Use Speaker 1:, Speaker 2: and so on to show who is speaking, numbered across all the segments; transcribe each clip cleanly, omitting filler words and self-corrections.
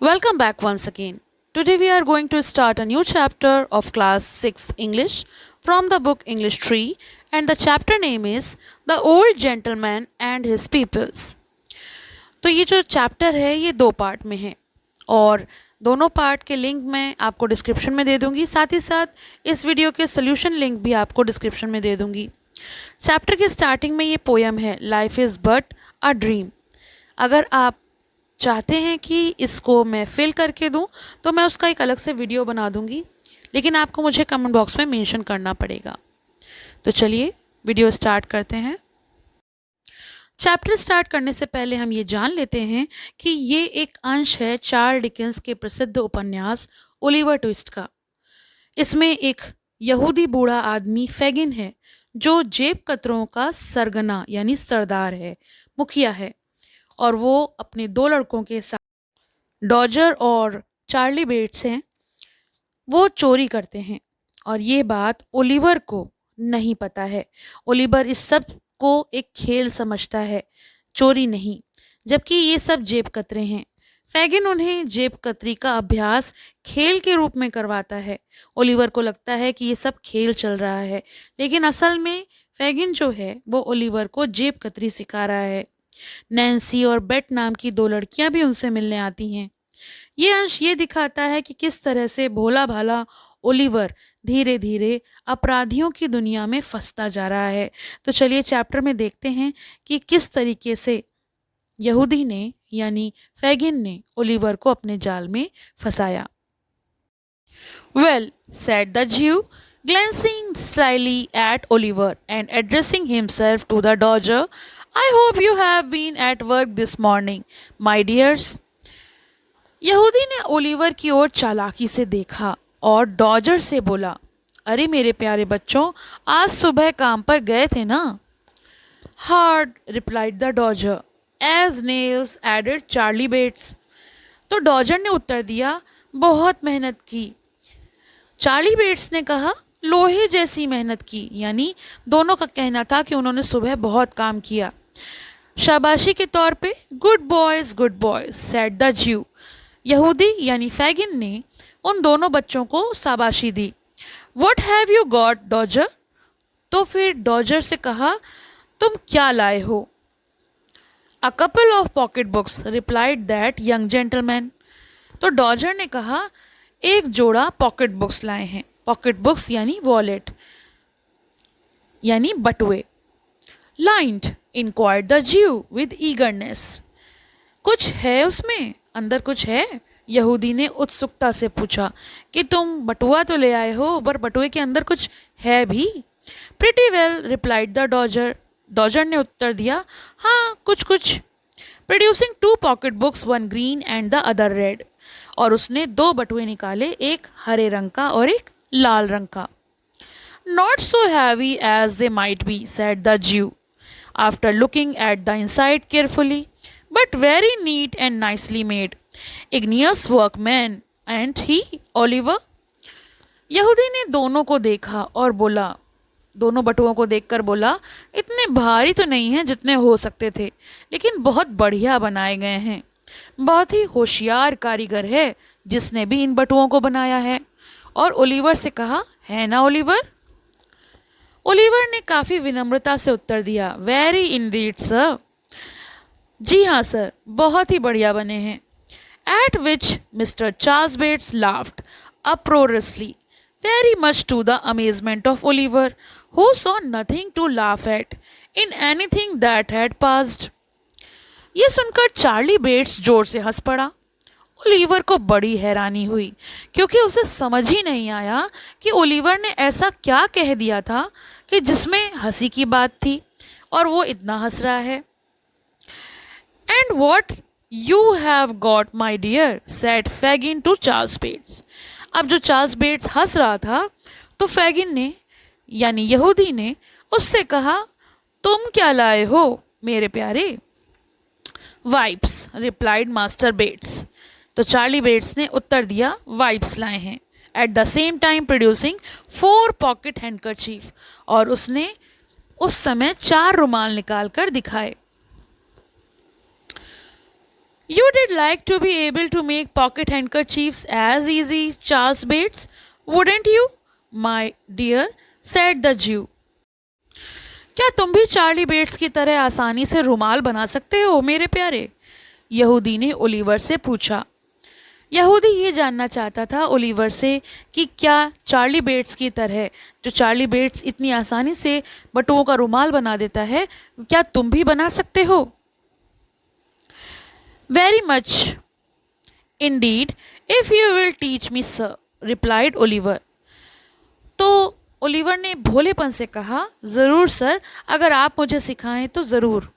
Speaker 1: Welcome back once again. Today we are going to start a new chapter of class 6th English from the book English Tree, and the chapter name is The Old Gentleman and His Peoples. तो ये जो chapter है ये दो part में है और दोनों पार्ट के लिंक मैं आपको डिस्क्रिप्शन में दे दूंगी, साथ ही साथ इस वीडियो के सोल्यूशन लिंक भी आपको डिस्क्रिप्शन में दे दूंगी। चैप्टर के स्टार्टिंग में ये पोयम है life is but a dream. अगर आप चाहते हैं कि इसको मैं फिल करके दूं तो मैं उसका एक अलग से वीडियो बना दूंगी, लेकिन आपको मुझे कमेंट बॉक्स में मेंशन करना पड़ेगा। तो चलिए वीडियो स्टार्ट करते हैं। चैप्टर स्टार्ट करने से पहले हम ये जान लेते हैं कि ये एक अंश है चार्ल्स डिकेंस के प्रसिद्ध उपन्यास ओलिवर ट्विस्ट का। इसमें एक यहूदी बूढ़ा आदमी फैगिन है जो जेब कतरों का सरगना यानी सरदार है, मुखिया है, और वो अपने दो लड़कों के साथ डॉजर और चार्ली बेट्स हैं, वो चोरी करते हैं और ये बात ओलिवर को नहीं पता है। ओलिवर इस सब को एक खेल समझता है, चोरी नहीं, जबकि ये सब जेब कतरे हैं। फैगिन उन्हें जेब कतरी का अभ्यास खेल के रूप में करवाता है। ओलिवर को लगता है कि ये सब खेल चल रहा है, लेकिन असल में फैगिन जो है वो ओलिवर को जेब कतरी सिखा रहा है। नैन्सी और बेट नाम की दो लड़कियां भी उनसे मिलने आती हैं। ये अंश ये दिखाता है कि किस तरह से भोला भाला ओलिवर धीरे धीरे अपराधियों की दुनिया में फंसता जा रहा है। तो चलिए चैप्टर में देखते हैं कि किस तरीके से यहूदी ने यानी फैगिन ने ओलिवर को अपने जाल में फंसाया। Well, said the Jew, glancing slyly at Oliver and addressing himself to the Dodger, I hope you have been at work this morning, my dears. यहूदी ने ओलिवर की ओर चालाकी से देखा और डॉजर से बोला, अरे मेरे प्यारे बच्चों, आज सुबह काम पर गए थे ना? Hard, replied the Dodger, as nails, added Charley Bates. तो डॉजर ने उत्तर दिया, बहुत मेहनत की। चार्ली बेट्स ने कहा, लोहे जैसी मेहनत की, यानी दोनों का कहना था कि उन्होंने सुबह बहुत काम किया। शाबाशी के तौर पे गुड बॉयज सेड द ज्यू। यहूदी यानी फैगिन ने उन दोनों बच्चों को शाबाशी दी। What have you got Dodger? तो फिर डॉजर से कहा, तुम क्या लाए हो? A couple of pocket books, replied that young gentleman. तो डॉजर ने कहा, एक जोड़ा पॉकेट बुक्स लाए हैं। पॉकेट बुक्स यानी वॉलेट यानी बटुए। लाइंड, इंक्वायर्ड द ज्यू विद ईगरनेस। कुछ है उसमें, अंदर कुछ है? यहूदी ने उत्सुकता से पूछा कि तुम बटुआ तो ले आए हो, पर बटुए के अंदर कुछ है भी? Pretty well, replied the Dodger. Dodger ने उत्तर दिया, हाँ कुछ कुछ। Producing to pocket books, one green and the other red. और उसने दो बटुए निकाले, एक हरे रंग का और एक लाल रंग का। Not so heavy as they might be, said the Jew after looking at the inside carefully, but very neat and nicely made. Ingenious workman and he Oliver. यहूदी ने दोनों को देखा और बोला, दोनों बटुओं को देखकर बोला, इतने भारी तो नहीं हैं जितने हो सकते थे, लेकिन बहुत बढ़िया बनाए गए हैं। बहुत ही होशियार कारीगर है जिसने भी इन बटुओं को बनाया है। और ओलिवर से कहा, है ना ओलिवर? ओलिवर ने काफ़ी विनम्रता से उत्तर दिया, वेरी इंडीड सर। जी हाँ सर, बहुत ही बढ़िया बने हैं। At which Mr Charles Bates laughed uproariously, very much to the amazement of Oliver, who saw nothing to laugh at in anything that had passed. ये सुनकर चार्ली बेट्स जोर से हंस पड़ा। ओलिवर को बड़ी हैरानी हुई, क्योंकि उसे समझ ही नहीं आया कि ओलिवर ने ऐसा क्या कह दिया था कि जिसमें हंसी की बात थी और वो इतना हंस रहा है। And what you have got my dear, said Fagin to Charles Bates. अब जो चार्ल्स बेट्स हंस रहा था, तो फैगिन ने यानी यहूदी ने उससे कहा, तुम क्या लाए हो मेरे प्यारे? Wipes, replied Master Bates. तो चार्ली बेट्स ने उत्तर दिया, वाइप्स लाए हैं। At the same time producing 4 pocket handkerchief. और उसने उस समय 4 रुमाल निकाल कर दिखाए। You did like to be able to make pocket handkerchiefs as easy, Charles Bates, wouldn't you, my dear? said the Jew. क्या तुम भी चार्ली बेट्स की तरह आसानी से रुमाल बना सकते हो मेरे प्यारे? यहूदी ने ओलिवर से पूछा। यहूदी ये जानना चाहता था ओलिवर से कि क्या चार्ली बेट्स की तरह, जो चार्ली बेट्स इतनी आसानी से बटुओं का रुमाल बना देता है, क्या तुम भी बना सकते हो? Very much Indeed, if you will teach me sir, replied Oliver. तो ओलिवर ने भोलेपन से कहा, ज़रूर सर, अगर आप मुझे सिखाएं तो ज़रूर।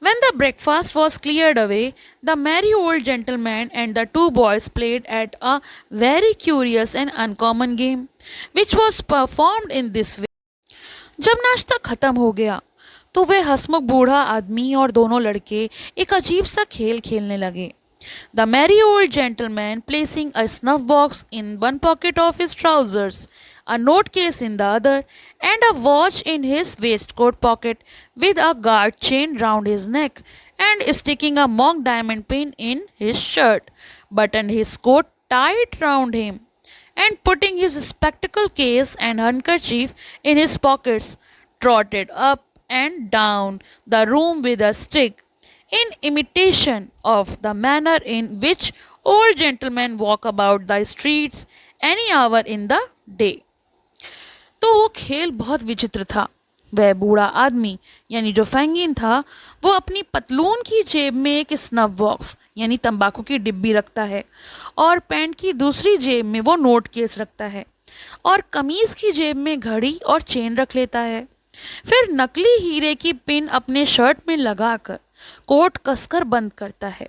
Speaker 1: When the breakfast was cleared away, the merry old gentleman and the two boys played at a very curious and uncommon game, which was performed in this way. जब नाश्ता खत्म हो गया तो वे हंसमुख बूढ़ा आदमी और दोनों लड़के एक अजीब सा खेल खेलने लगे। The merry old gentleman placing a snuff box in one pocket of his trousers, a note case in the other, and a watch in his waistcoat pocket with a guard chain round his neck, and sticking a mock diamond pin in his shirt, buttoned his coat tight round him, and putting his spectacle case and handkerchief in his pockets, trotted up and down the room with a stick, in imitation of the manner in which old gentlemen walk about the streets any hour in the day. तो वो खेल बहुत विचित्र था। वह बूढ़ा आदमी यानी जो फैंगिन था, वो अपनी पतलून की जेब में एक स्नफ बॉक्स यानी तंबाकू की डिब्बी रखता है, और पैंट की दूसरी जेब में वो नोट केस रखता है, और कमीज़ की जेब में घड़ी और चेन रख लेता है। फिर नकली हीरे की पिन अपने शर्ट में लगाकर कोट कसकर बंद करता है,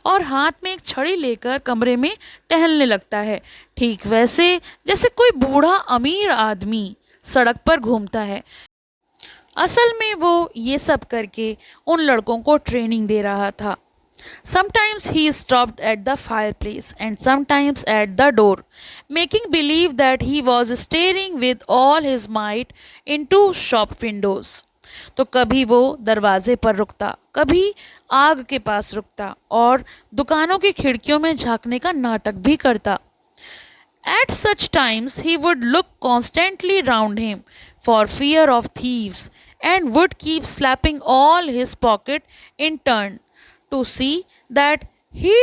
Speaker 1: और हाथ में एक छड़ी लेकर कमरे में टहलने लगता है, ठीक वैसे जैसे कोई बूढ़ा अमीर आदमी सड़क पर घूमता है। असल में वो ये सब करके उन लड़कों को ट्रेनिंग दे रहा था। Sometimes he stopped at the fireplace and sometimes at the door, making believe that he was staring with all his might into shop windows. तो कभी वो दरवाजे पर रुकता, कभी आग के पास रुकता और दुकानों की खिड़कियों में झांकने का नाटक भी करता। At such times he would look constantly round him for fear of thieves and would keep slapping all his pocket in turn to see that he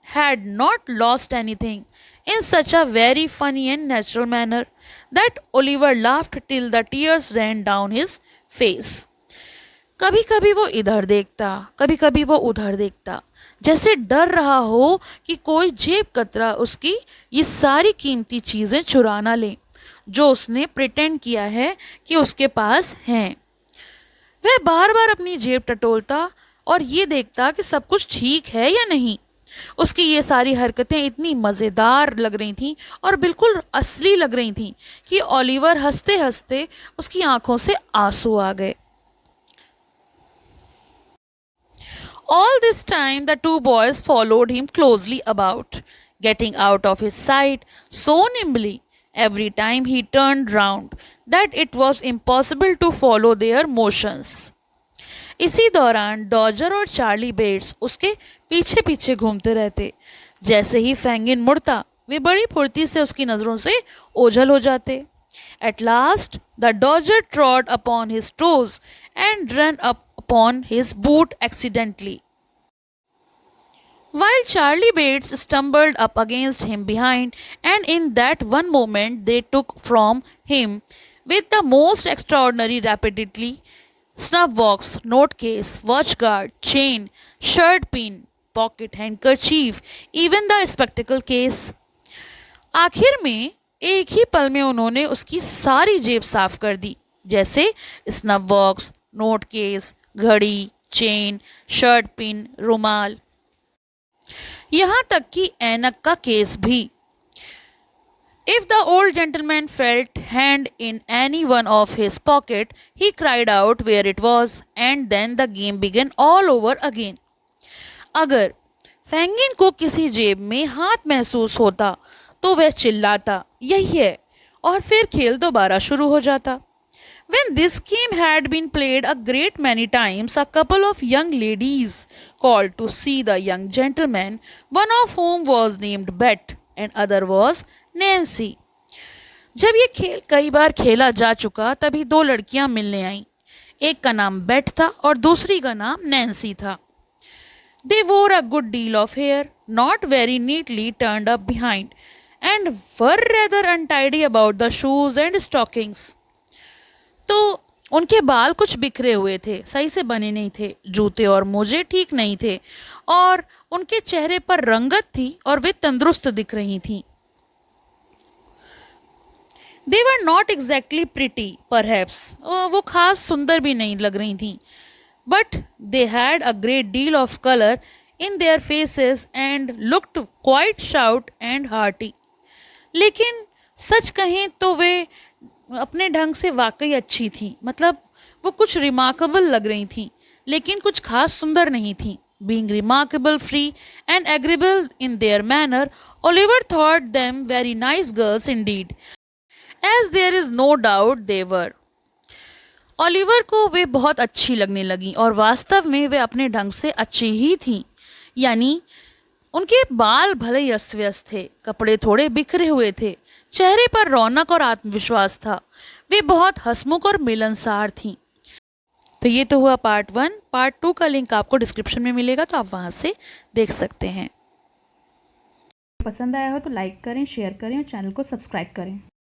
Speaker 1: had not lost anything, in such a very funny and natural manner that Oliver laughed till the tears ran down his face. कभी कभी वो इधर देखता, कभी कभी वो उधर देखता, जैसे डर रहा हो कि कोई जेब कतरा उसकी ये सारी कीमती चीज़ें चुरा ना ले जो उसने प्रिटेंड किया है कि उसके पास हैं। वह बार बार अपनी जेब टटोलता और ये देखता कि सब कुछ ठीक है या नहीं। उसकी ये सारी हरकतें इतनी मज़ेदार लग रही थीं और बिल्कुल असली लग रही थीं कि ओलिवर हंसते हंसते उसकी आंखों से आंसू आ गए। All this time the two boys followed him closely about, getting out of his sight so nimbly every time he turned round that it was impossible to follow their motions. इसी दौरान Dodger और Charlie bets उसके पीछे पीछे घूमते रहते। जैसे ही फैंगिन मुड़ता, वे बड़ी फुर्ती से उसकी नज़रों से ओझल हो जाते। At last the dodger trod upon his toes and ran up upon his boot accidentally, while Charlie Bates stumbled up against him behind, and in that one moment they took from him, with the most extraordinary rapidity, snuff box, note case, watch guard, chain, shirt pin, pocket handkerchief, even the spectacle case. आखिर में एक ही पल में उन्होंने उसकी सारी जेब साफ कर दी, जैसे स्नफ बॉक्स, नोट केस, घड़ी, चेन, शर्ट पिन, रुमाल, यहाँ तक कि ऐनक का केस भी। If the old gentleman felt hand in any one of his pocket, he cried out where it was, and then the game began all over again. अगर फैंगिन को किसी जेब में हाथ महसूस होता तो वह चिल्लाता, यही है, और फिर खेल दोबारा शुरू हो जाता। When this game had been played a great many times, a couple of young ladies called to see the young gentleman, one of whom was named Bet and other was Nancy. जब ये खेल कई बार खेला जा चुका तभी दो लड़कियां मिलने आईं। एक का नाम बेट था और दूसरी का नाम नैन्सी था। They wore a good deal of hair, not very neatly turned up behind, and were rather untidy about the shoes and stockings. तो उनके बाल कुछ बिखरे हुए थे, सही से बने नहीं थे, जूते और मोजे ठीक नहीं थे और उनके चेहरे पर रंगत थी और वे तंदुरुस्त दिख रही थीं। They were not exactly pretty, perhaps. वो खास सुंदर भी नहीं लग रही थीं, but they had a great deal of color in their faces and looked quite stout and hearty. लेकिन सच कहें तो वे अपने ढंग से वाकई अच्छी थी, मतलब वो कुछ रिमार्केबल लग रही थी लेकिन कुछ खास सुंदर नहीं थी। Being remarkable, free and agreeable in their manner, Oliver thought them very nice girls indeed, as there is no doubt they were. Oliver को वे बहुत अच्छी लगने लगी और वास्तव में वे अपने ढंग से अच्छी ही थीं। यानी उनके बाल भले ही अस्त व्यस्त थे, कपड़े थोड़े बिखरे हुए थे, चेहरे पर रौनक और आत्मविश्वास था, वे बहुत हंसमुख और मिलनसार थीं। तो ये तो हुआ पार्ट 1। पार्ट 2 का लिंक आपको डिस्क्रिप्शन में मिलेगा, तो आप वहाँ से देख सकते हैं।
Speaker 2: पसंद आया हो तो लाइक करें, शेयर करें और चैनल को सब्सक्राइब करें।